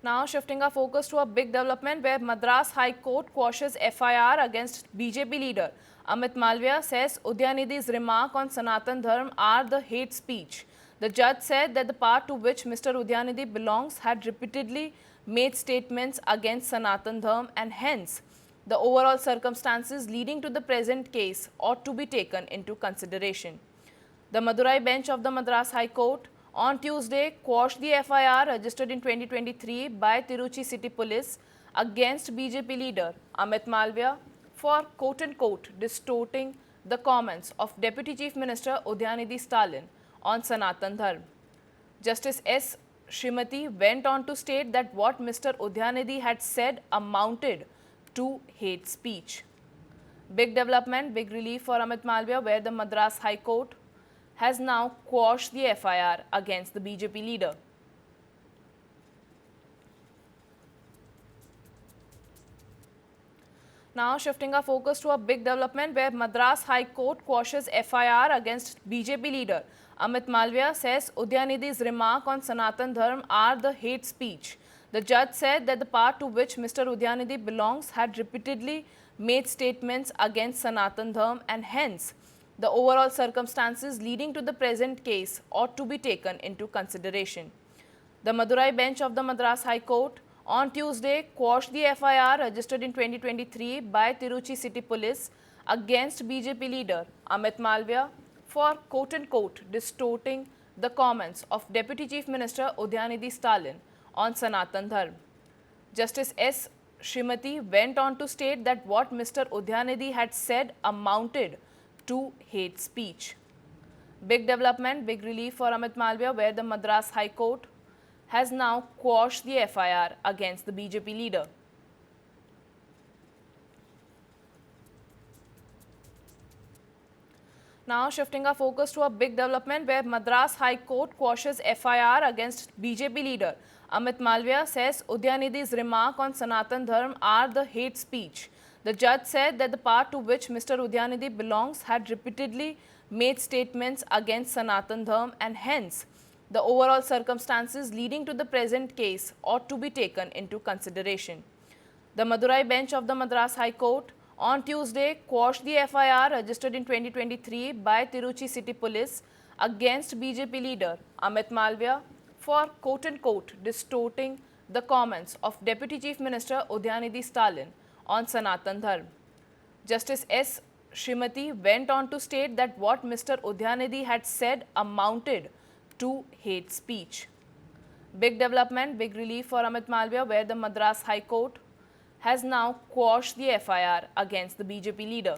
Now shifting our focus to a big development where Madras High Court quashes FIR against BJP leader. Amit Malviya says Udyanidhi's remark on Sanatan Dharm are the hate speech. The judge said that the part to which Mr. Udyanidhi belongs had repeatedly made statements against Sanatan Dharm and hence the overall circumstances leading to the present case ought to be taken into consideration. The Madurai bench of the Madras High Court on Tuesday quashed the FIR registered in 2023 by Tiruchi City Police against BJP leader Amit Malviya for quote-unquote distorting the comments of Deputy Chief Minister Udyanidhi Stalin on Sanatan Dharm. Justice S. Srimati went on to state that what Mr. Udyanidhi had said amounted to hate speech. Big development, big relief for Amit Malviya, where the Madras High Court has now quashed the FIR against the BJP leader. Now shifting our focus to a big development where Madras High Court quashes FIR against BJP leader. Amit Malviya says Udyanidhi's remark on Sanatan Dharm are the hate speech. The judge said that the part to which Mr. Udyanidhi belongs had repeatedly made statements against Sanatan Dharm and hence the overall circumstances leading to the present case ought to be taken into consideration. The Madurai bench of the Madras High Court on Tuesday quashed the FIR registered in 2023 by Tiruchi City Police against BJP leader Amit Malviya for quote-unquote distorting the comments of Deputy Chief Minister Udyanidhi Stalin on Sanatan Dharm. Justice S. Srimati went on to state that what Mr. Udyanidhi had said amounted to hate speech. Big development, big relief for Amit Malviya, where the Madras High Court has now quashed the FIR against the BJP leader. Now shifting our focus to a big development where Madras High Court quashes FIR against BJP leader. Amit Malviya says Udyanidhi's remark on Sanatan Dharm are the hate speech. The judge said that the part to which Mr. Udyanidhi belongs had repeatedly made statements against Sanatan Dharm and hence the overall circumstances leading to the present case ought to be taken into consideration. The Madurai bench of the Madras High Court on Tuesday quashed the FIR registered in 2023 by Tiruchi City Police against BJP leader Amit Malviya for quote-unquote distorting the comments of Deputy Chief Minister Udyanidhi Stalin on Sanatan Dharm. Justice S. Srimati went on to state that what Mr. Udyanidhi had said amounted to hate speech. Big development, big relief for Amit Malviya, where the Madras High Court has now quashed the FIR against the BJP leader.